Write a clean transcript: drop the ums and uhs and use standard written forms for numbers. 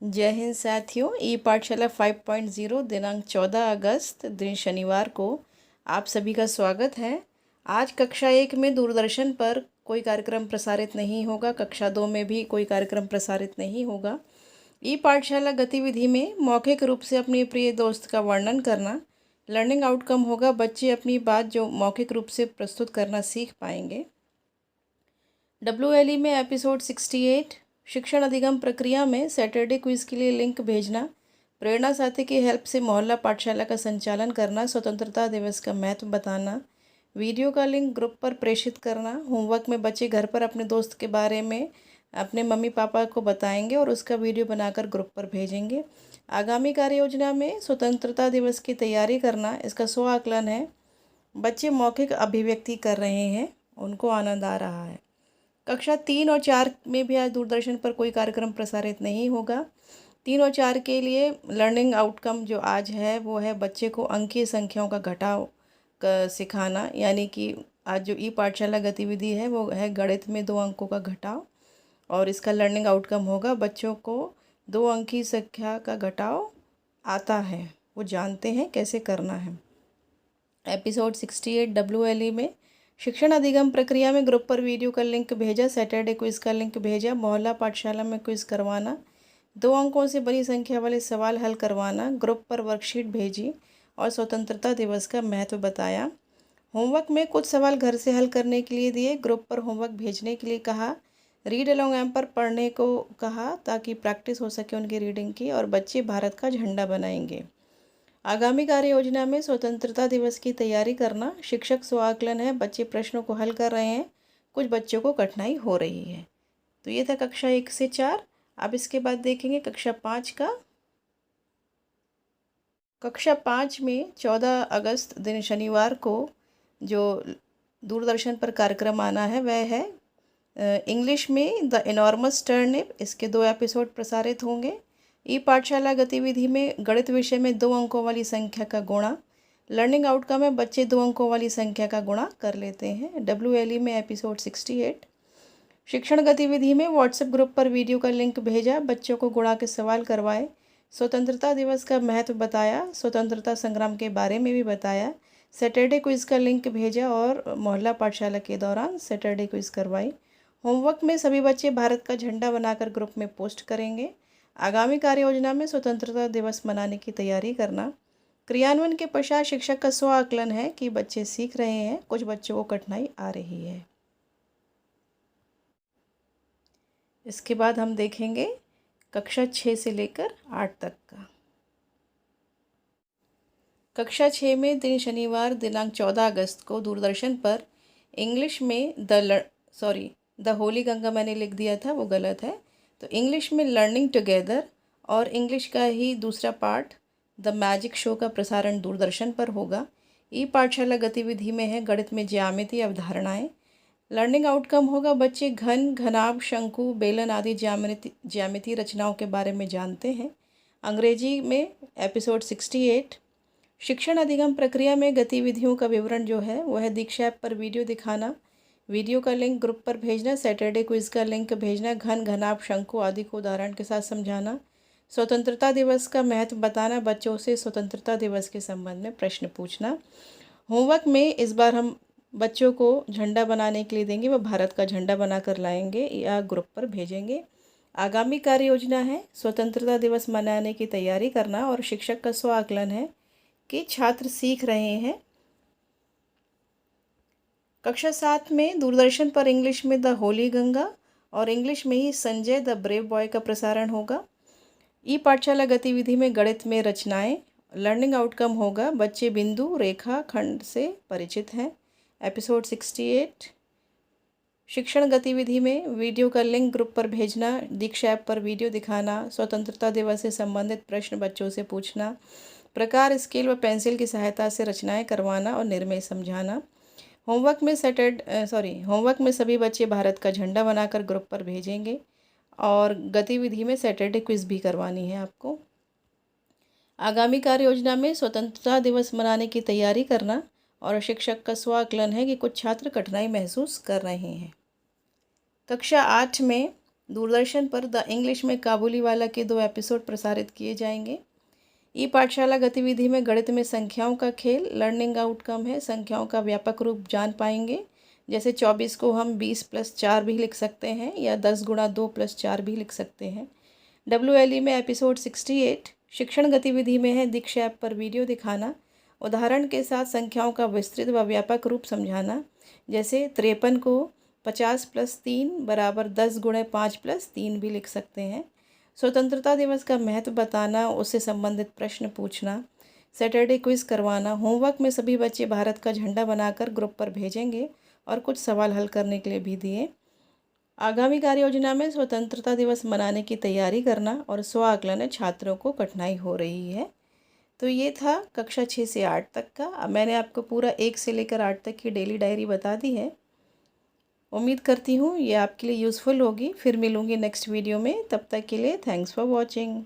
जय हिंद साथियों। ई पाठशाला 5.0 दिनांक 14 अगस्त दिन शनिवार को आप सभी का स्वागत है। आज कक्षा 1 में दूरदर्शन पर कोई कार्यक्रम प्रसारित नहीं होगा। कक्षा 2 में भी कोई कार्यक्रम प्रसारित नहीं होगा। ई पाठशाला गतिविधि में मौखिक रूप से अपने प्रिय दोस्त का वर्णन करना लर्निंग आउटकम होगा। बच्चे अपनी बात जो मौखिक रूप से प्रस्तुत करना सीख पाएंगे। WLE में एपिसोड 68 शिक्षण अधिगम प्रक्रिया में सैटरडे क्विज़ के लिए लिंक भेजना, प्रेरणा साथी की हेल्प से मोहल्ला पाठशाला का संचालन करना, स्वतंत्रता दिवस का महत्व बताना, वीडियो का लिंक ग्रुप पर प्रेषित करना। होमवर्क में बच्चे घर पर अपने दोस्त के बारे में अपने मम्मी पापा को बताएंगे और उसका वीडियो बनाकर ग्रुप पर भेजेंगे। आगामी कार्य योजना में स्वतंत्रता दिवस की तैयारी करना, इसका स्व आकलन है। बच्चे मौखिक अभिव्यक्ति कर रहे हैं, उनको आनंद आ रहा है। कक्षा 3 और 4 में भी आज दूरदर्शन पर कोई कार्यक्रम प्रसारित नहीं होगा। 3 और 4 के लिए लर्निंग आउटकम जो आज है वो है बच्चे को अंकीय संख्याओं का घटाव सिखाना, यानी कि आज जो ई पाठशाला गतिविधि है वो है गणित में 2 अंकों का घटाव, और इसका लर्निंग आउटकम होगा बच्चों को 2 अंकीय संख्या का घटाव आता है, वो जानते हैं कैसे करना है। एपिसोड 68 WLE में शिक्षण अधिगम प्रक्रिया में ग्रुप पर वीडियो का लिंक भेजा, सैटरडे क्विज़ का लिंक भेजा, मोहल्ला पाठशाला में क्विज़ करवाना, 2 अंकों से बड़ी संख्या वाले सवाल हल करवाना, ग्रुप पर वर्कशीट भेजी और स्वतंत्रता दिवस का महत्व बताया। होमवर्क में कुछ सवाल घर से हल करने के लिए दिए, ग्रुप पर होमवर्क भेजने के लिए कहा, रीड अलोंग ऐप पर पढ़ने को कहा ताकि प्रैक्टिस हो सके उनकी रीडिंग की, और बच्चे भारत का झंडा बनाएंगे। आगामी कार्य योजना में स्वतंत्रता दिवस की तैयारी करना, शिक्षक स्व आकलन है, बच्चे प्रश्नों को हल कर रहे हैं, कुछ बच्चों को कठिनाई हो रही है। तो ये था कक्षा 1 से 4। अब इसके बाद देखेंगे कक्षा 5 का। कक्षा 5 में 14 अगस्त दिन शनिवार को जो दूरदर्शन पर कार्यक्रम आना है वह है इंग्लिश में द इनॉर्मस टर्निप। इसके 2 एपिसोड प्रसारित होंगे। ई पाठशाला गतिविधि में गणित विषय में 2 अंकों वाली संख्या का गुणा। लर्निंग आउटकम में बच्चे 2 अंकों वाली संख्या का गुणा कर लेते हैं। WLE में एपिसोड 68 शिक्षण गतिविधि में व्हाट्सएप ग्रुप पर वीडियो का लिंक भेजा, बच्चों को गुणा के सवाल करवाए, स्वतंत्रता दिवस का महत्व बताया, स्वतंत्रता संग्राम के बारे में भी बताया, सैटरडे क्विज़ का लिंक भेजा और मोहल्ला पाठशाला के दौरान सैटरडे क्विज़ करवाई। होमवर्क में सभी बच्चे भारत का झंडा बनाकर ग्रुप में पोस्ट करेंगे। आगामी कार्य योजना में स्वतंत्रता दिवस मनाने की तैयारी करना। क्रियान्वयन के पश्चात शिक्षक का स्व आकलन है कि बच्चे सीख रहे हैं, कुछ बच्चों को कठिनाई आ रही है। इसके बाद हम देखेंगे कक्षा 6 से लेकर 8 तक का। कक्षा 6 में दिन शनिवार दिनांक 14 अगस्त को दूरदर्शन पर इंग्लिश में द होली गंगा मैंने लिख दिया था, वो गलत है। तो इंग्लिश में लर्निंग टुगेदर और इंग्लिश का ही दूसरा पार्ट द मैजिक शो का प्रसारण दूरदर्शन पर होगा। ई पाठशाला गतिविधि में है गणित में ज्यामिति अवधारणाएं। लर्निंग आउटकम होगा बच्चे घन, घनाभ, शंकु, बेलन आदि ज्यामिति रचनाओं के बारे में जानते हैं। अंग्रेजी में एपिसोड 68 शिक्षण अधिगम प्रक्रिया में गतिविधियों का विवरण जो है वह दीक्षा ऐप पर वीडियो दिखाना, वीडियो का लिंक ग्रुप पर भेजना, सैटरडे क्विज़ का लिंक भेजना, घन, घनाभ, शंकु आदि को उदाहरण के साथ समझाना, स्वतंत्रता दिवस का महत्व बताना, बच्चों से स्वतंत्रता दिवस के संबंध में प्रश्न पूछना। होमवर्क में इस बार हम बच्चों को झंडा बनाने के लिए देंगे, वह भारत का झंडा बनाकर लाएंगे या ग्रुप पर भेजेंगे। आगामी कार्य योजना है स्वतंत्रता दिवस मनाने की तैयारी करना और शिक्षक का स्व आकलन है कि छात्र सीख रहे हैं। कक्षा 7 में दूरदर्शन पर इंग्लिश में द होली गंगा और इंग्लिश में ही संजय द ब्रेव बॉय का प्रसारण होगा। ई पाठशाला गतिविधि में गणित में रचनाएं। लर्निंग आउटकम होगा बच्चे बिंदु, रेखा, खंड से परिचित हैं। एपिसोड 68 शिक्षण गतिविधि में वीडियो का लिंक ग्रुप पर भेजना, दीक्षा ऐप पर वीडियो दिखाना, स्वतंत्रता दिवस से संबंधित प्रश्न बच्चों से पूछना, प्रकार, स्केल व पेंसिल की सहायता से रचनाएं करवाना और निर्णय समझाना। होमवर्क में सभी बच्चे भारत का झंडा बनाकर ग्रुप पर भेजेंगे और गतिविधि में सैटरडे क्विज़ भी करवानी है आपको। आगामी कार्य योजना में स्वतंत्रता दिवस मनाने की तैयारी करना और शिक्षक का स्व आकलन है कि कुछ छात्र कठिनाई महसूस कर रहे हैं। कक्षा 8 में दूरदर्शन पर द इंग्लिश में काबुलीवाला के 2 एपिसोड प्रसारित किए जाएंगे। ई पाठशाला गतिविधि में गणित में संख्याओं का खेल लर्निंग आउटकम है। संख्याओं का व्यापक रूप जान पाएंगे, जैसे 24 को हम 20 + 4 भी लिख सकते हैं या 10 × 2 + 4 भी लिख सकते हैं। WLE में एपिसोड 68 शिक्षण गतिविधि में है दीक्षा ऐप पर वीडियो दिखाना, उदाहरण के साथ संख्याओं का विस्तृत व व्यापक रूप समझाना, जैसे 53 को 50 + 3 = 10 × 5 + 3 भी लिख सकते हैं। स्वतंत्रता दिवस का महत्व बताना, उससे संबंधित प्रश्न पूछना, सैटरडे क्विज़ करवाना। होमवर्क में सभी बच्चे भारत का झंडा बनाकर ग्रुप पर भेजेंगे और कुछ सवाल हल करने के लिए भी दिए। आगामी कार्य योजना में स्वतंत्रता दिवस मनाने की तैयारी करना और स्व आकलन छात्रों को कठिनाई हो रही है। तो ये था कक्षा 6 से 8 तक का। अब मैंने आपको पूरा 1 से लेकर 8 तक की डेली डायरी बता दी है। उम्मीद करती हूँ ये आपके लिए यूज़फुल होगी। फिर मिलूँगी नेक्स्ट वीडियो में, तब तक के लिए थैंक्स फॉर वॉचिंग।